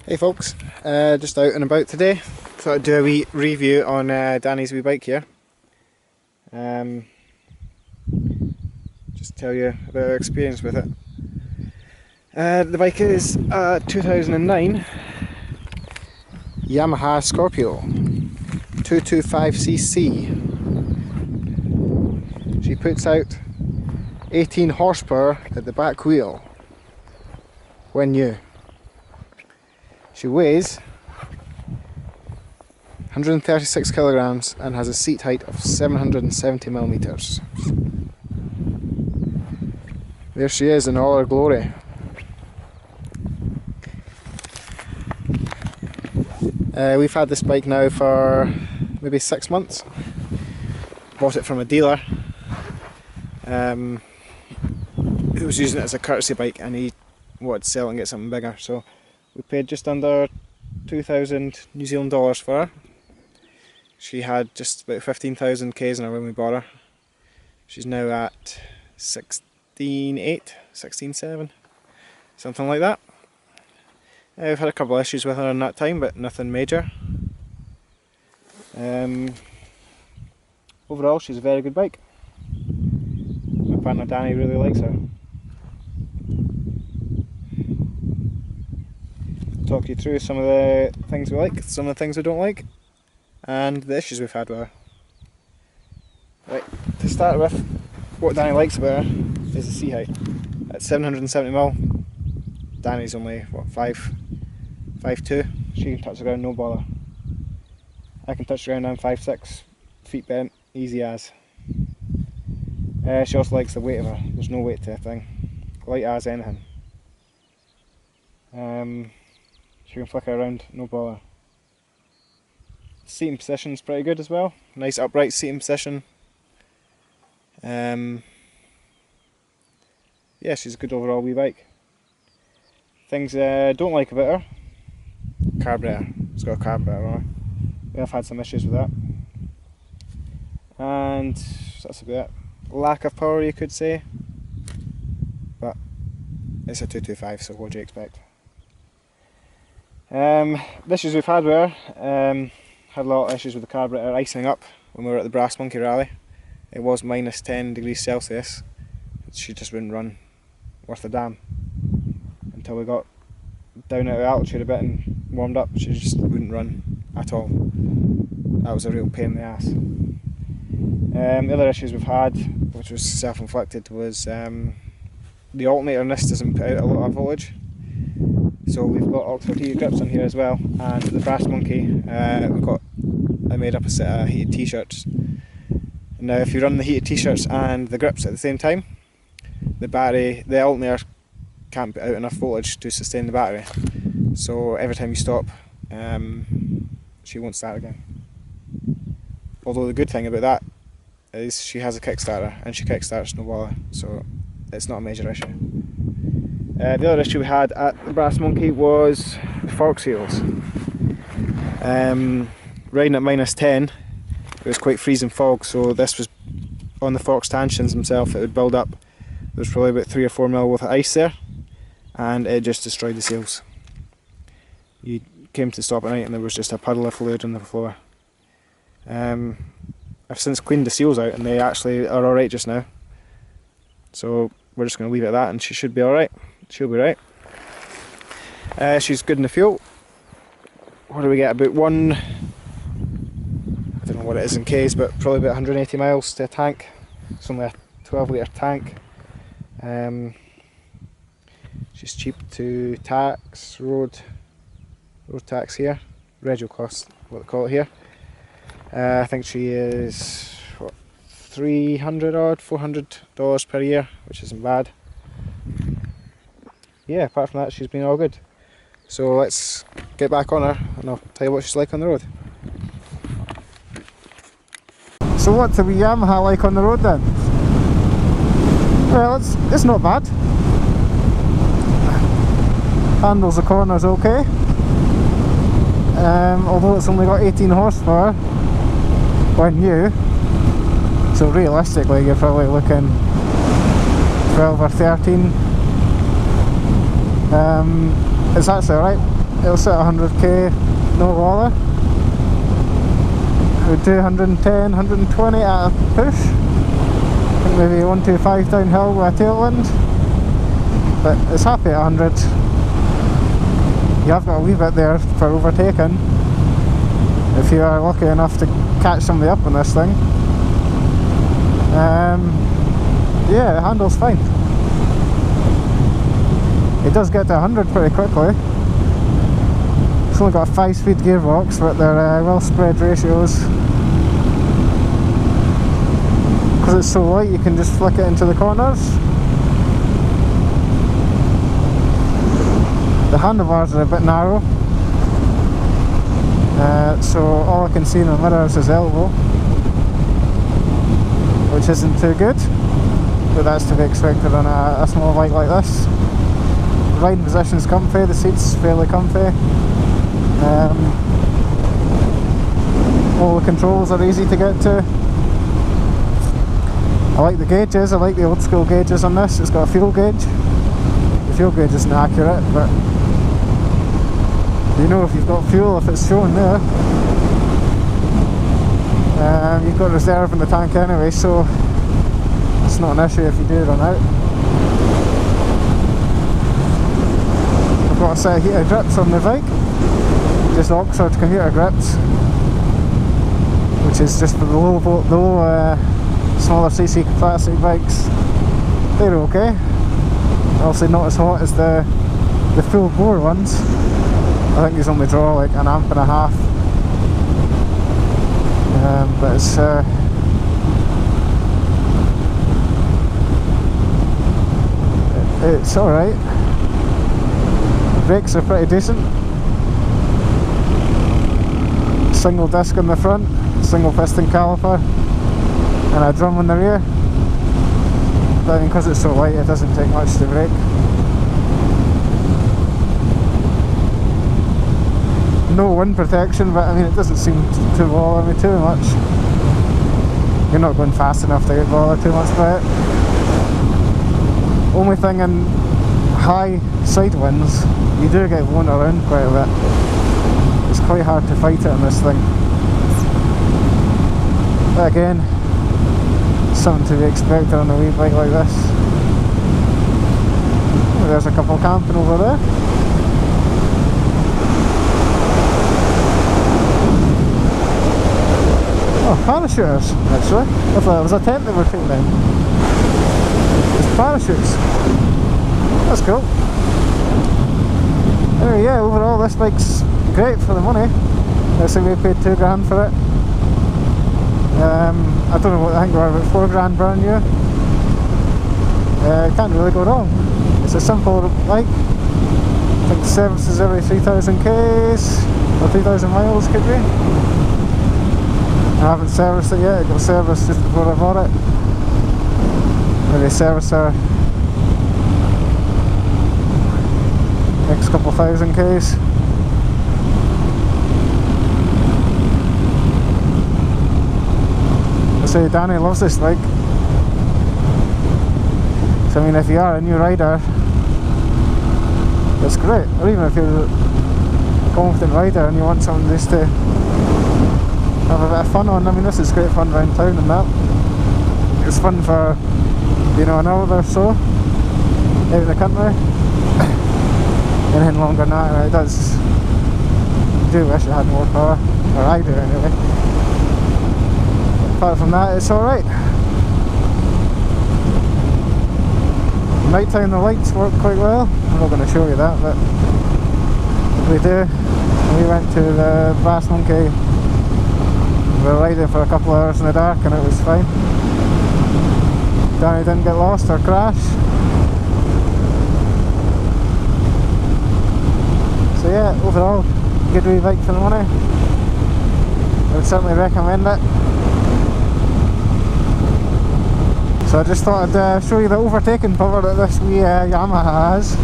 Hey folks, just out and about today. Thought I'd do a wee review on Danny's wee bike here. Just tell you about our experience with it. The bike is a 2009 Yamaha Scorpio 225cc. She puts out 18 horsepower at the back wheel when new. She weighs 136 kilograms and has a seat height of 770 millimeters. There she is in all her glory. We've had this bike now for maybe 6 months. Bought it from a dealer who was using it as a courtesy bike, and he wanted to sell it and get something bigger. So we paid just under 2,000 New Zealand dollars for her. She had just about 15,000 k's in her when we bought her. She's now at 16.8, 16.7, something like that. We've had a couple of issues with her in that time, but nothing major. Overall, she's a very good bike. My partner Danny really likes her. Talk you through some of the things we like, some of the things we don't like, and the issues we've had with her. Right, to start with, what Danny likes about her is the seat height. At 770mm, Danny's only, what, 5'2". She can touch the ground, no bother. I can touch the ground, I'm 5'6", feet bent, easy as. She also likes the weight of her. There's no weight to the thing. Light as anything. She can flick her around, no bother. Seating position's pretty good as well. Nice upright seating position. Yeah, she's a good overall wee bike. Things I don't like about her: carburetor. It's got a carburetor on it. We have had some issues with that. And that's about it. Lack of power, you could say. But it's a 225, so what do you expect? The issues we've had with her, had a lot of issues with the carburetor icing up when we were at the Brass Monkey Rally. It was minus 10 degrees Celsius. She just wouldn't run worth a damn until we got down out of altitude a bit and warmed up. She just wouldn't run at all. That was a real pain in the ass. The other issues we've had, which was self-inflicted, was the alternator nest doesn't put out a lot of voltage. So we've got Oxford heated grips on here as well, and the Brass Monkey, I made up a set of heated t-shirts. Now if you run the heated t-shirts and the grips at the same time, the alternator can't put out enough voltage to sustain the battery. So every time you stop, she won't start again. Although the good thing about that is she has a kickstarter, and she kickstarts no bother, so it's not a major issue. The other issue we had at the Brass Monkey was the fork seals. Riding at minus 10, it was quite freezing fog, so this was on the fork stanchions themselves. It would build up. There was probably about 3 or 4 mil worth of ice there, and it just destroyed the seals. You came to stop at night and there was just a puddle of fluid on the floor. I've since cleaned the seals out and they actually are alright just now. So we're just going to leave it at that, and she should be alright. She'll be right. She's good in the fuel. What do we get? About I don't know what it is in K's, but probably about 180 miles to a tank. It's only a 12 litre tank. She's cheap to tax, road tax here. Regio cost, what they call it here. I think she is, what, $400 per year, which isn't bad. Yeah, apart from that, she's been all good. So let's get back on her and I'll tell you what she's like on the road. So what's the wee Yamaha like on the road then? Well, it's not bad. Handles the corners okay. Although it's only got 18 horsepower when new, so realistically you're probably looking 12 or 13. It's actually alright. it'll sit 100k, no bother. We'd do 110, 120 at a push. I think maybe 125 downhill with a tailwind. But it's happy at 100. You have got a wee bit there for overtaking if you are lucky enough to catch somebody up on this thing. Yeah, it handles fine. It does get to 100 pretty quickly. It's only got a 5-speed gearbox, but they're well spread ratios. Because it's so light, you can just flick it into the corners. The handlebars are a bit narrow, so all I can see in the mirror is his elbow, which isn't too good, but that's to be expected on a small bike like this. The riding position's comfy, the seat's fairly comfy. All the controls are easy to get to. I like the gauges, I like the old school gauges on this. It's got a fuel gauge. The fuel gauge isn't accurate, but you know if you've got fuel, if it's showing there. You've got reserve in the tank anyway, so it's not an issue if you do run out. I've got a set of heater grips on the bike, just Oxford commuter grips, which is just for the low smaller cc classic bikes. They're okay. Obviously not as hot as the full bore ones. I think these only draw like 1.5 amps. But it's alright. The brakes are pretty decent. Single disc on the front, single piston caliper, and a drum on the rear. But I mean, because it's so light, it doesn't take much to brake. No wind protection, but I mean, it doesn't seem to bother me too much. You're not going fast enough to get bothered too much by it. Only thing in high side winds, you do get blown around quite a bit. It's quite hard to fight it on this thing. But again, something to be expected on a wee bike like this. Oh, there's a couple camping over there. Oh, parachuters, actually. I thought it was a tent they were taking down. It's parachutes. That's cool. Anyway, yeah, overall this bike's great for the money. I think we paid £2,000 for it. I don't know what, I think we're about £4,000 brand new. Can't really go wrong. It's a simple bike. I think the service is every 3,000 k's or 3,000 miles could be. I haven't serviced it yet. It got serviced just before I bought it. Maybe service her next couple thousand k's. I say Danny loves this bike. So I mean, if you are a new rider, it's great. Or even if you're a confident rider and you want something just to have a bit of fun on. I mean, this is great fun around town and that. It's fun for, you know, an hour or so out in the country. Anything longer than that, it does. I do wish it had more power, or I do anyway. Apart from that, it's alright. Night time the lights work quite well. I'm not going to show you that, but we do. We went to the Brass Monkey. We were riding for a couple of hours in the dark and it was fine. Danny didn't get lost or crash. So yeah, overall, good wee bike for the money. I would certainly recommend it. So I just thought I'd show you the overtaking power that this wee Yamaha has.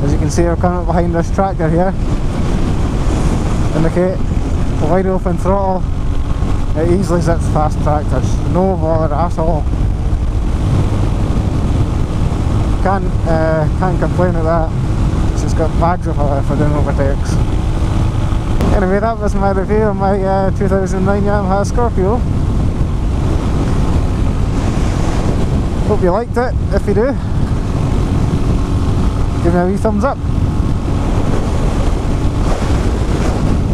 As you can see, we're coming up behind this tractor here. Indicate a wide open throttle. It easily zips past tractors, no bother at all. Can't complain at that. She's got bags of it for doing overtakes. Anyway, that was my review of my 2009 Yamaha Scorpio. Hope you liked it. If you do, give me a wee thumbs up.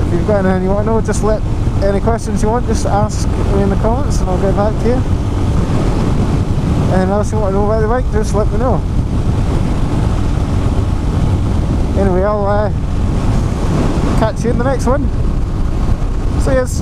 If you've got anything you want to know, just let any questions you want, just ask me in the comments and I'll get back to you. Anything else you want to know about the bike, just let me know. Anyway, I'll catch you in the next one. See yous.